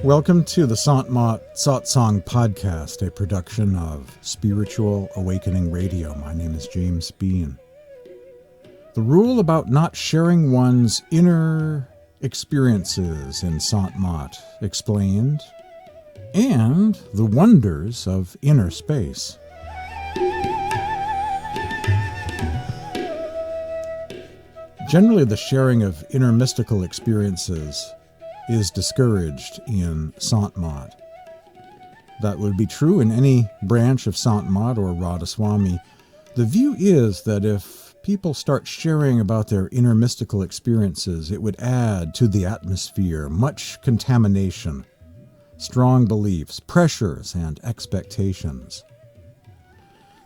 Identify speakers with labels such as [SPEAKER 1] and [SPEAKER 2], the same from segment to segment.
[SPEAKER 1] Welcome to the Satsang podcast, a production of Spiritual Awakening Radio. My name is James Bean. The rule about not sharing one's inner experiences in Sant explained, and the wonders of inner space. Generally, the sharing of inner mystical experiences is discouraged in Sant. That would be true in any branch of Sant or Radhasoami. The view is that if people start sharing about their inner mystical experiences, it would add to the atmosphere much contamination, strong beliefs, pressures, and expectations.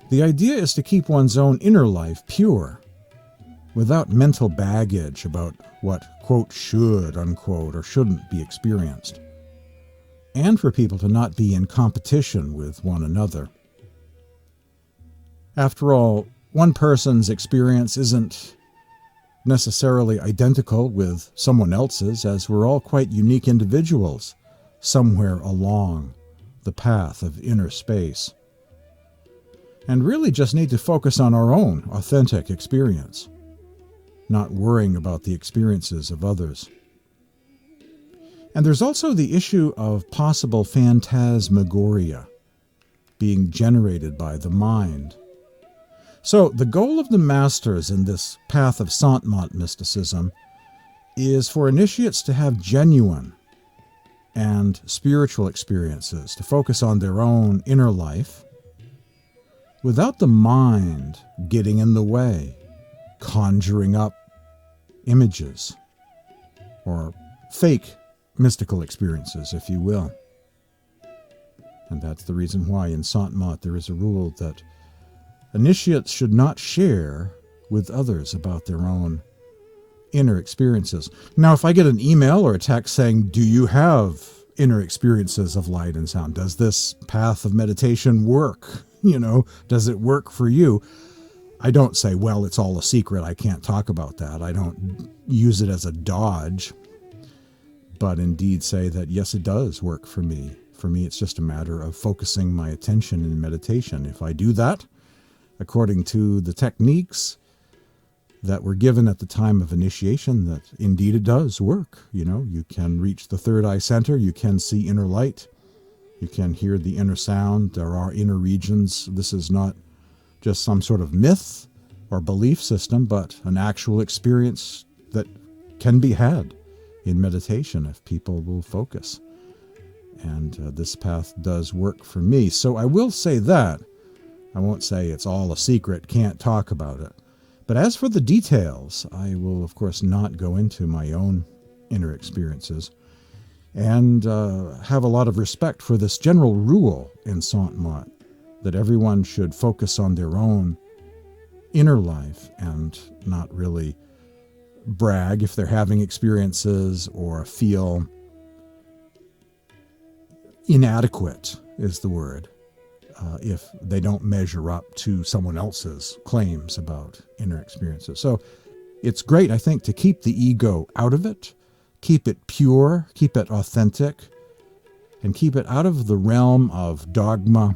[SPEAKER 1] The idea is to keep one's own inner life pure, without mental baggage about what, quote, should, unquote, or shouldn't be experienced, and for people to not be in competition with one another. After all, one person's experience isn't necessarily identical with someone else's, as we're all quite unique individuals somewhere along the path of inner space, and really just need to focus on our own authentic experience, not worrying about the experiences of others. And there's also the issue of possible phantasmagoria being generated by the mind. So the goal of the masters in this path of Sant mysticism is for initiates to have genuine and spiritual experiences, to focus on their own inner life, without the mind getting in the way, conjuring up images or fake mystical experiences, if you will. And that's the reason why in Sant there is a rule that initiates should not share with others about their own inner experiences. Now, if I get an email or a text saying, do you have inner experiences of light and sound? Does this path of meditation work? Does it work for you? I don't say, well, it's all a secret, I can't talk about that. I don't use it as a dodge, but indeed say that, yes, it does work for me. For me, it's just a matter of focusing my attention in meditation. If I do that, according to the techniques that were given at the time of initiation, that indeed it does work. You can reach the third eye center, you can see inner light, you can hear the inner sound, there are inner regions. This is not just some sort of myth or belief system, but an actual experience that can be had in meditation if people will focus. And this path does work for me. So I will say that. I won't say it's all a secret, can't talk about it. But as for the details, I will, of course, not go into my own inner experiences, and have a lot of respect for this general rule in Sant that everyone should focus on their own inner life and not really brag if they're having experiences or feel inadequate, is the word, if they don't measure up to someone else's claims about inner experiences. So it's great, I think, to keep the ego out of it, keep it pure, keep it authentic, and keep it out of the realm of dogma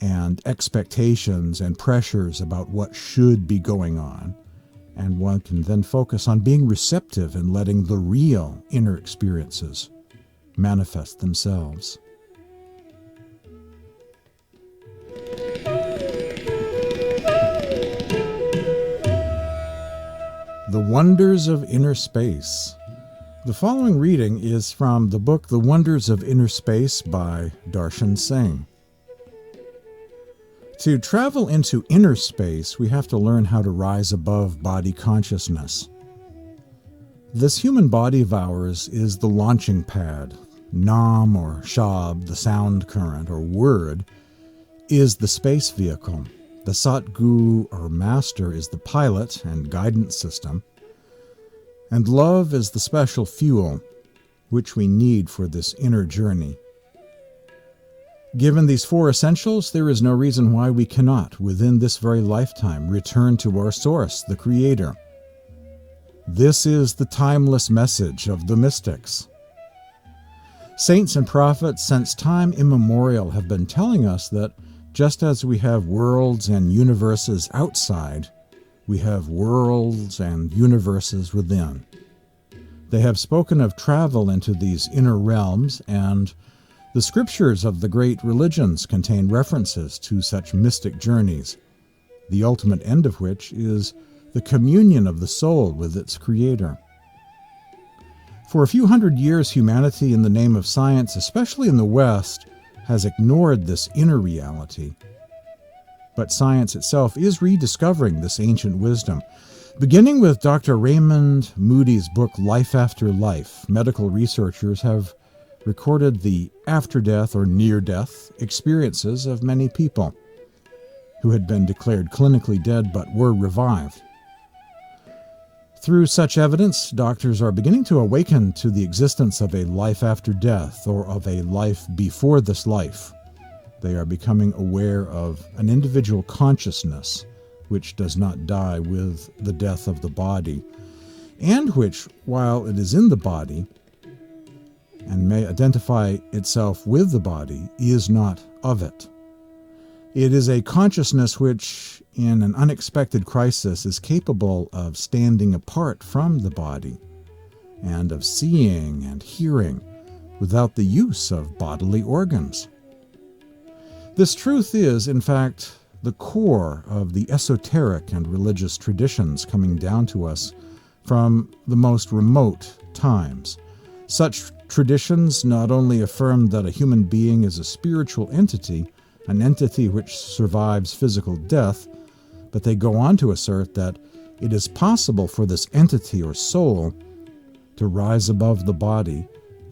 [SPEAKER 1] and expectations and pressures about what should be going on. And one can then focus on being receptive and letting the real inner experiences manifest themselves. The Wonders of Inner Space. The following reading is from the book The Wonders of Inner Space by Darshan Singh. To travel into inner space, we have to learn how to rise above body consciousness. This human body of ours is the launching pad. Nam or Shab, the sound current or word, is the space vehicle. The Satguru or master is the pilot and guidance system. And love is the special fuel which we need for this inner journey. Given these four essentials, there is no reason why we cannot, within this very lifetime, return to our source, the Creator, This is the timeless message of the mystics. Saints and prophets since time immemorial have been telling us that just as we have worlds and universes outside, we have worlds and universes within. They have spoken of travel into these inner realms, and the scriptures of the great religions contain references to such mystic journeys, the ultimate end of which is the communion of the soul with its Creator. For a few hundred years, humanity, in the name of science, especially in the West, has ignored this inner reality. But science itself is rediscovering this ancient wisdom. Beginning with Dr. Raymond Moody's book, Life After Life, medical researchers have recorded the after-death or near-death experiences of many people who had been declared clinically dead but were revived. Through such evidence, doctors are beginning to awaken to the existence of a life after death or of a life before this life. They are becoming aware of an individual consciousness which does not die with the death of the body, and which, while it is in the body and may identify itself with the body, is not of it. It is a consciousness which, in an unexpected crisis, is capable of standing apart from the body and of seeing and hearing without the use of bodily organs. This truth is, in fact, the core of the esoteric and religious traditions coming down to us from the most remote times. Such traditions not only affirm that a human being is a spiritual entity, an entity which survives physical death, but they go on to assert that it is possible for this entity or soul to rise above the body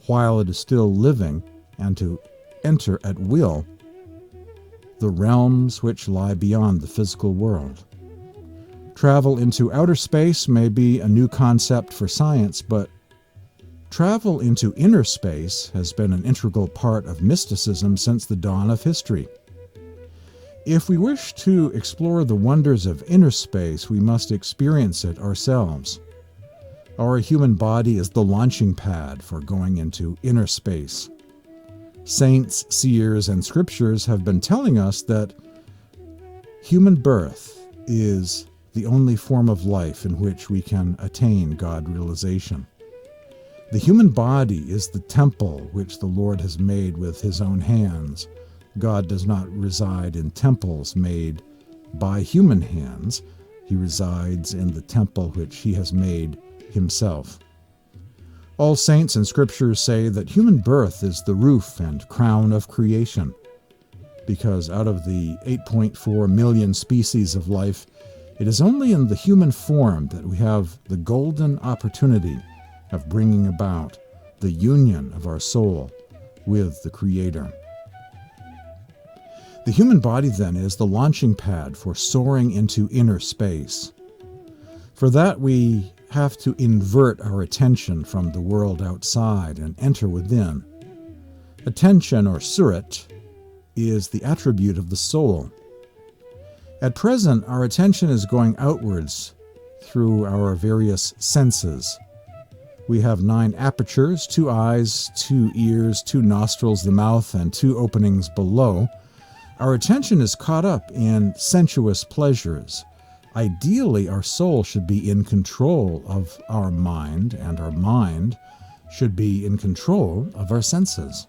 [SPEAKER 1] while it is still living and to enter at will the realms which lie beyond the physical world. Travel into outer space may be a new concept for science, but travel into inner space has been an integral part of mysticism since the dawn of history. If we wish to explore the wonders of inner space, we must experience it ourselves. Our human body is the launching pad for going into inner space. Saints, seers, and scriptures have been telling us that human birth is the only form of life in which we can attain God realization. The human body is the temple which the Lord has made with his own hands. God does not reside in temples made by human hands. He resides in the temple which he has made himself. All saints and scriptures say that human birth is the roof and crown of creation, because out of the 8.4 million species of life, it is only in the human form that we have the golden opportunity of bringing about the union of our soul with the Creator. The human body, then, is the launching pad for soaring into inner space. For that, we have to invert our attention from the world outside and enter within. Attention, or surat, is the attribute of the soul. At present, our attention is going outwards through our various senses. We have 9 apertures, 2 eyes, 2 ears, 2 nostrils, the mouth, and 2 openings below. Our attention is caught up in sensuous pleasures. Ideally, our soul should be in control of our mind, and our mind should be in control of our senses.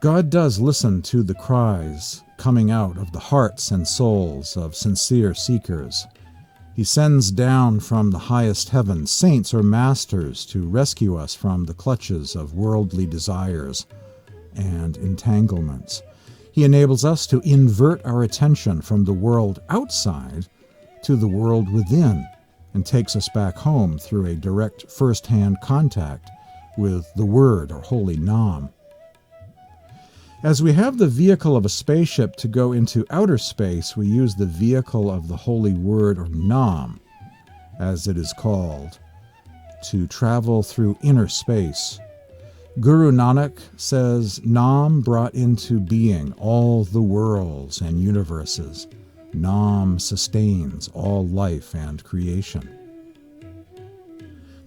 [SPEAKER 1] God does listen to the cries coming out of the hearts and souls of sincere seekers. He sends down from the highest heaven saints or masters to rescue us from the clutches of worldly desires and entanglements. He enables us to invert our attention from the world outside to the world within, and takes us back home through a direct first-hand contact with the Word, or Holy Nam. As we have the vehicle of a spaceship to go into outer space, we use the vehicle of the Holy Word, or Nam, as it is called, to travel through inner space. Guru Nanak says, Nam brought into being all the worlds and universes. Nam sustains all life and creation.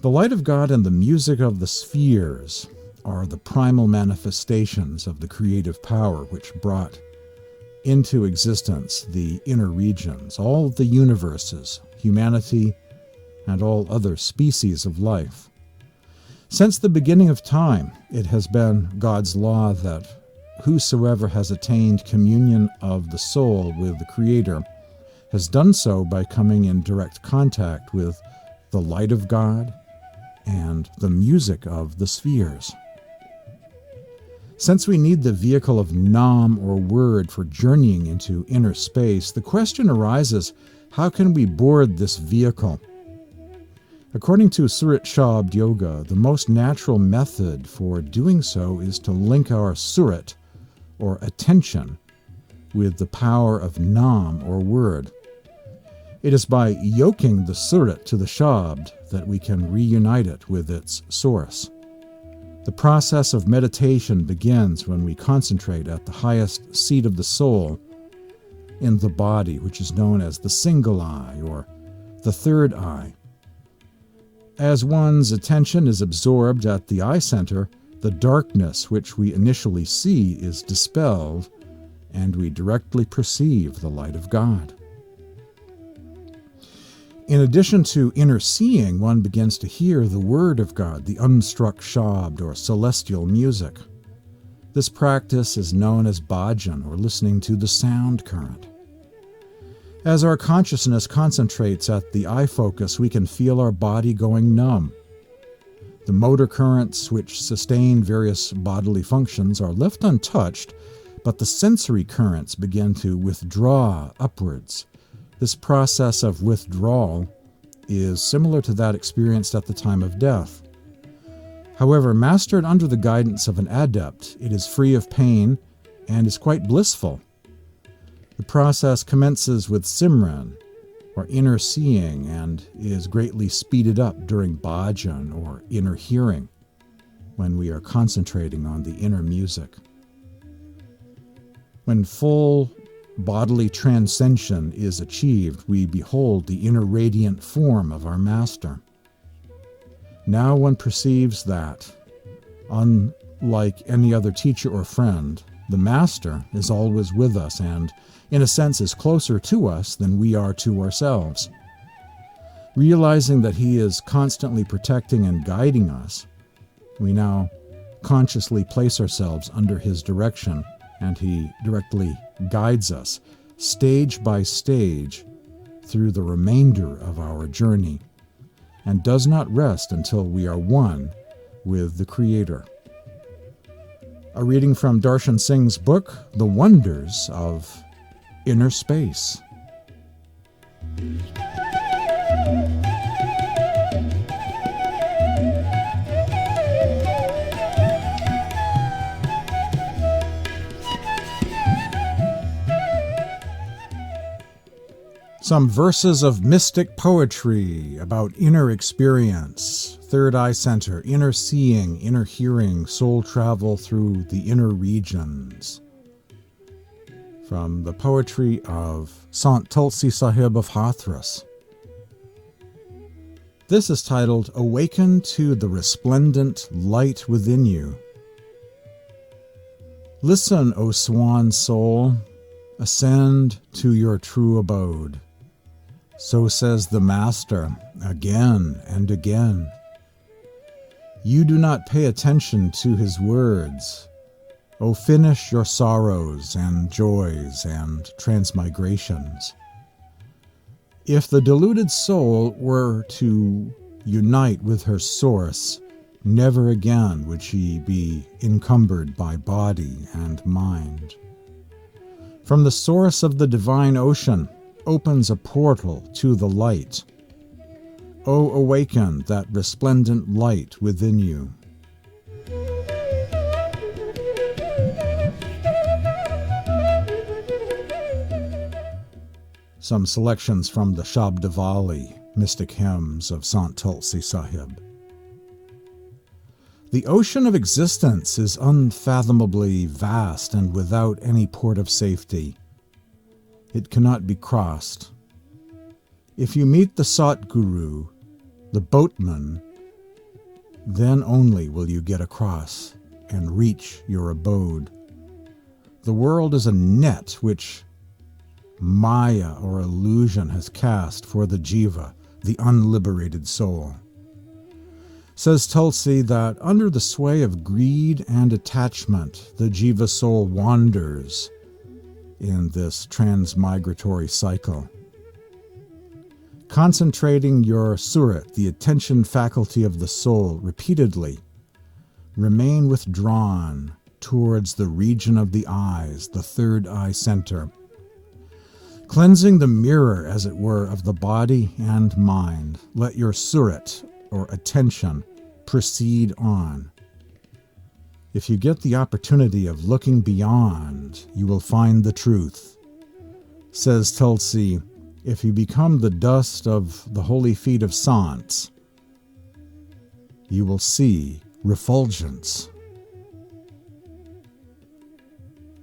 [SPEAKER 1] The light of God and the music of the spheres are the primal manifestations of the creative power which brought into existence the inner regions, all the universes, humanity, and all other species of life. Since the beginning of time, it has been God's law that whosoever has attained communion of the soul with the Creator has done so by coming in direct contact with the light of God and the music of the spheres. Since we need the vehicle of nam or word for journeying into inner space, the question arises, how can we board this vehicle? According to Surat Shabd Yoga, the most natural method for doing so is to link our surat, or attention, with the power of nam or word. It is by yoking the surat to the shabd that we can reunite it with its source. The process of meditation begins when we concentrate at the highest seat of the soul in the body, which is known as the single eye or the third eye. As one's attention is absorbed at the eye center, the darkness which we initially see is dispelled, and we directly perceive the light of God. In addition to inner seeing, one begins to hear the word of God, the unstruck shabd or celestial music. This practice is known as bhajan, or listening to the sound current. As our consciousness concentrates at the eye focus, we can feel our body going numb. The motor currents which sustain various bodily functions are left untouched, but the sensory currents begin to withdraw upwards. This process of withdrawal is similar to that experienced at the time of death. However, mastered under the guidance of an adept, it is free of pain and is quite blissful. The process commences with Simran, or inner seeing, and is greatly speeded up during bhajan, or inner hearing, when we are concentrating on the inner music. When full bodily transcension is achieved, we behold the inner radiant form of our Master. Now one perceives that, unlike any other teacher or friend, the Master is always with us and, in a sense, is closer to us than we are to ourselves. Realizing that He is constantly protecting and guiding us, we now consciously place ourselves under His direction, and He directly guides us, stage by stage, through the remainder of our journey, and does not rest until we are one with the Creator. A reading from Darshan Singh's book, The Wonders of Inner Space. Some verses of mystic poetry about inner experience, third eye center, inner seeing, inner hearing, soul travel through the inner regions. From the poetry of Sant Tulsi Sahib of Hathras. This is titled, Awaken to the Resplendent Light Within You. Listen, O swan soul, ascend to your true abode. So says the Master, again and again. You do not pay attention to his words. O finish your sorrows and joys and transmigrations. If the deluded soul were to unite with her source, never again would she be encumbered by body and mind. From the source of the divine ocean opens a portal to the light. O awaken that resplendent light within you. Some selections from the Shabdavali, mystic hymns of Sant Tulsi Sahib. The ocean of existence is unfathomably vast and without any port of safety. It cannot be crossed. If you meet the Satguru, the boatman, Then only will you get across and reach your abode. The world is a net which Maya or illusion has cast for the jiva, the unliberated soul. Says Tulsi that under the sway of greed and attachment, the jiva soul wanders in this transmigratory cycle. Concentrating your surat, the attention faculty of the soul, repeatedly, remain withdrawn towards the region of the eyes, the third eye center, cleansing the mirror, as it were, of the body and mind. Let your surat, or attention, proceed on. If you get the opportunity of looking beyond, you will find the truth. Says Tulsi, if you become the dust of the holy feet of Sant, you will see refulgence.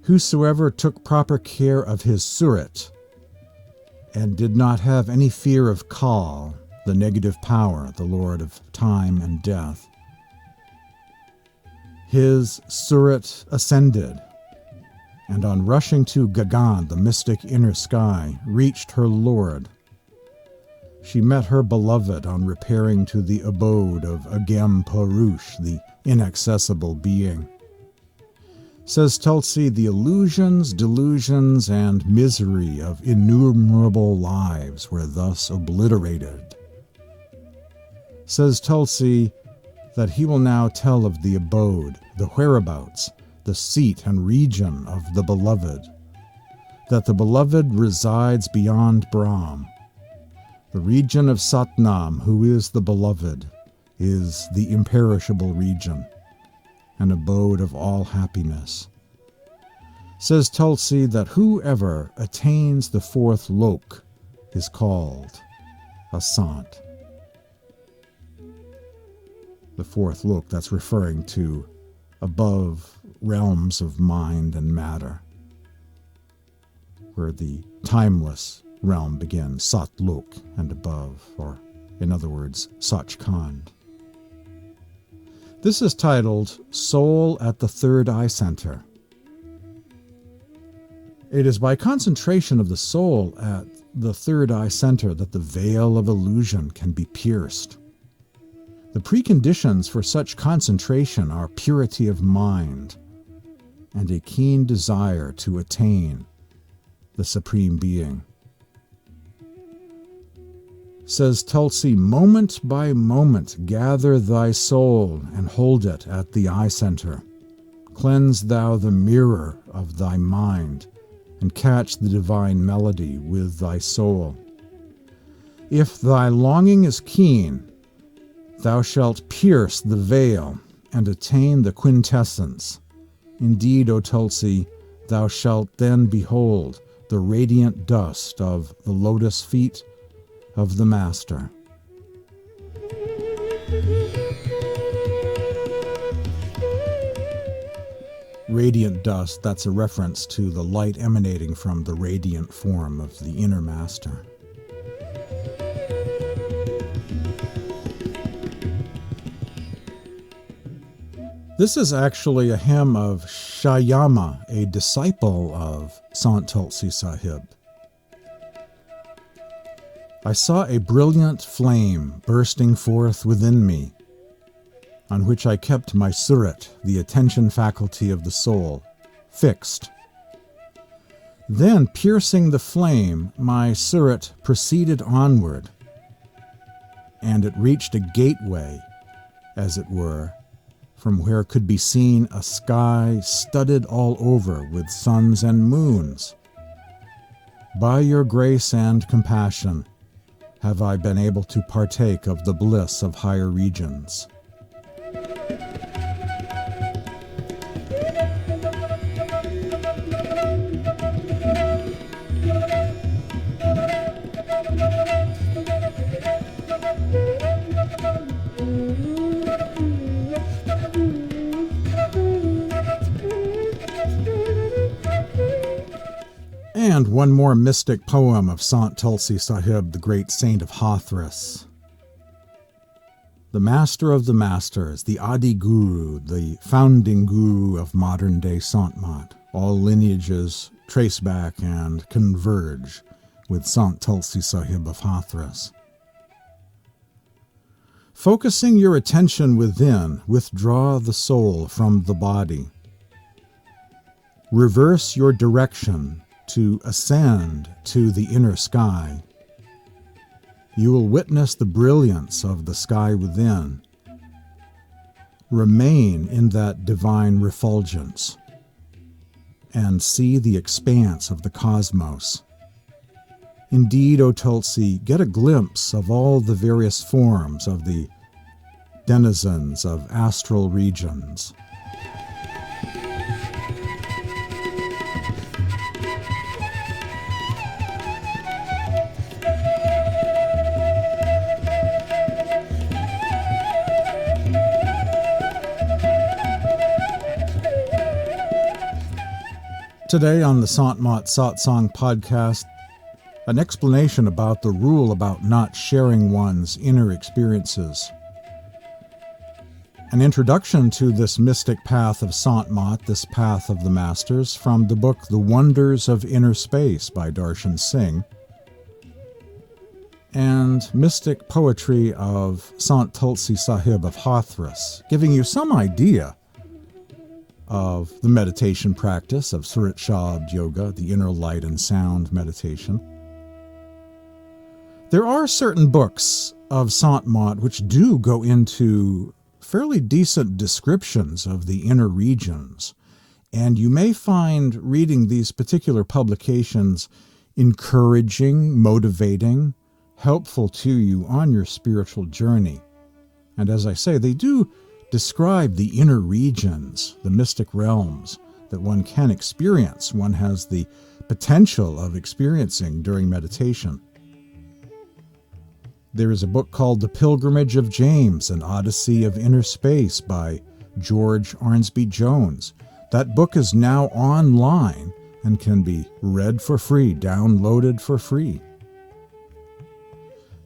[SPEAKER 1] Whosoever took proper care of his surat and did not have any fear of Kal, the negative power, the lord of time and death, his surat ascended, and on rushing to Gagan, the mystic inner sky, reached her lord. She met her beloved on repairing to the abode of Agam Purush, the inaccessible being. Says Tulsi, the illusions, delusions, and misery of innumerable lives were thus obliterated. Says Tulsi that he will now tell of the abode, the whereabouts, the seat and region of the beloved, that the beloved resides beyond Brahm. The region of Satnam, who is the beloved, is the imperishable region, an abode of all happiness. Says Tulsi that whoever attains the fourth lok is called a Sant. The fourth lok, that's referring to above realms of mind and matter, where the timeless realm begins, Sat Lok and above, or in other words, Sachkhand. This is titled Soul at the Third Eye Center. It is by concentration of the soul at the third eye center that the veil of illusion can be pierced. The preconditions for such concentration are purity of mind and a keen desire to attain the Supreme Being. Says Tulsi, moment by moment gather thy soul and hold it at the eye center. Cleanse thou the mirror of thy mind and catch the divine melody with thy soul. If thy longing is keen, thou shalt pierce the veil and attain the quintessence. Indeed, O Tulsi, thou shalt then behold the radiant dust of the lotus feet of the Master. Radiant dust, that's a reference to the light emanating from the radiant form of the inner Master. This is actually a hymn of Shyama, a disciple of Sant Tulsi Sahib. I saw a brilliant flame bursting forth within me, on which I kept my surat, the attention faculty of the soul, fixed. Then, piercing the flame, my surat proceeded onward, and it reached a gateway, as it were, from where could be seen a sky studded all over with suns and moons. By your grace and compassion have I been able to partake of the bliss of higher regions. And one more mystic poem of Sant Tulsi Sahib, the great saint of Hathras. the master of the masters, the Adi Guru, the founding guru of modern-day Sant Mat. All lineages trace back and converge with Sant Tulsi Sahib of Hathras. Focusing your attention within, withdraw the soul from the body. Reverse your direction to ascend to the inner sky. You will witness the brilliance of the sky within. Remain in that divine refulgence and see the expanse of the cosmos. Indeed, O Tulsi, get a glimpse of all the various forms of the denizens of astral regions. Today on the Sant Mat Satsang podcast, an explanation about the rule about not sharing one's inner experiences. An introduction to this mystic path of Sant Mat, this path of the masters, from the book The Wonders of Inner Space by Darshan Singh, and mystic poetry of Sant Tulsi Sahib of Hathras, giving you some idea of the meditation practice of Surat Shabd Yoga, the inner light and sound meditation. There are certain books of Sant Mat which do go into fairly decent descriptions of the inner regions, and you may find reading these particular publications encouraging, motivating, helpful to you on your spiritual journey. And as I say, they do describe the inner regions, the mystic realms that one can experience, one has the potential of experiencing during meditation. There is a book called The Pilgrimage of James, an Odyssey of Inner Space by George Arnsby Jones. That book is now online and can be read for free, downloaded for free.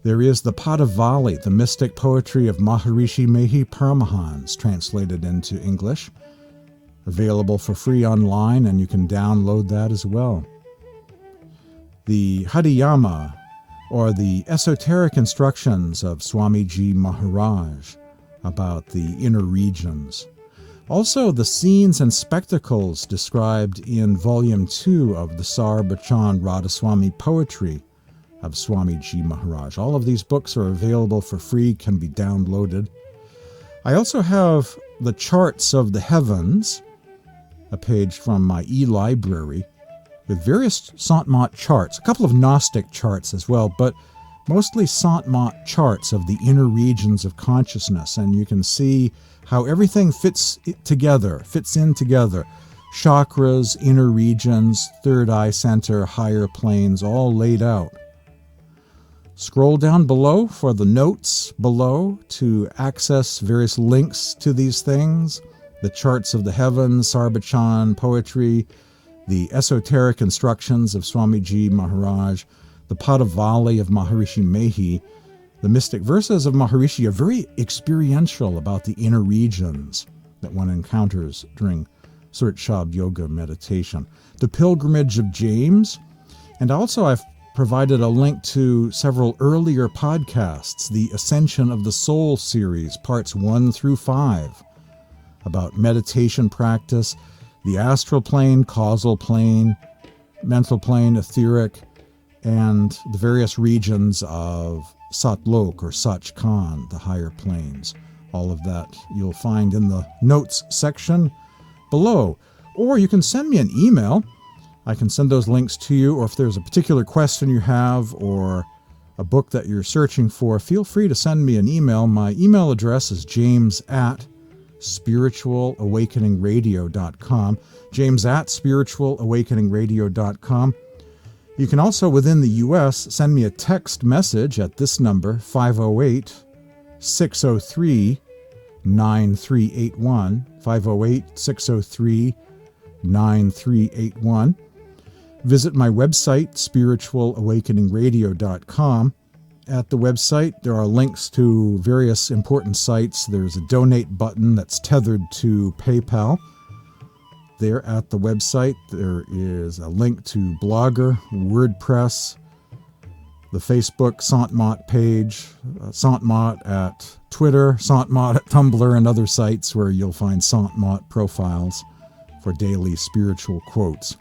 [SPEAKER 1] There is the Padavali, the mystic poetry of Maharishi Mehi Paramahans, translated into English, available for free online, and you can download that as well. The Hadiyama, or the esoteric instructions of Swamiji Maharaj about the inner regions. Also, the scenes and spectacles described in Volume 2 of the Sarbachan Radhasoami poetry of Swamiji Maharaj. All of these books are available for free, can be downloaded. I also have the Charts of the Heavens, a page from my e-library, with various Sant Mat charts, a couple of Gnostic charts as well, but mostly Sant Mat charts of the inner regions of consciousness, and you can see how everything fits in together. Chakras, inner regions, third eye center, higher planes, all laid out. Scroll down below for the notes below to access various links to these things, the Charts of the Heavens, Sarbachan poetry, the esoteric instructions of Swamiji Maharaj, the Padavali of Maharishi Mehi. The mystic verses of Maharishi are very experiential about the inner regions that one encounters during Surat Shabd Yoga meditation. The Pilgrimage of James, and also I've provided a link to several earlier podcasts, the Ascension of the Soul series, parts 1 through 5, about meditation practice, the astral plane, causal plane, mental plane, etheric, and the various regions of Satlok or Sachkhand, the higher planes. All of that you'll find in the notes section below. Or you can send me an email. I can send those links to you, or if there's a particular question you have or a book that you're searching for, feel free to send me an email. My email address is james@spiritualawakeningradio.com, james@spiritualawakeningradio.com. You can also, within the U.S., send me a text message at this number, 508-603-9381, 508-603-9381. Visit my website, spiritualawakeningradio.com, At the website, there are links to various important sites. There's a donate button that's tethered to PayPal. There at the website, there is a link to Blogger, WordPress, the Facebook Sant Mott page, Sant Mott at Twitter, Sant Mott at Tumblr, and other sites where you'll find Sant Mott profiles for daily spiritual quotes.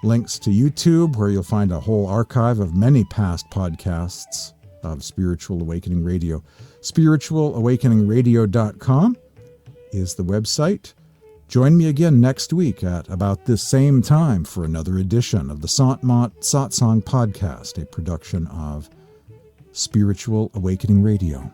[SPEAKER 1] Links to YouTube, where you'll find a whole archive of many past podcasts of Spiritual Awakening Radio. SpiritualAwakeningRadio.com is the website. Join me again next week at about this same time for another edition of the Sant Mott Satsang podcast, a production of Spiritual Awakening Radio.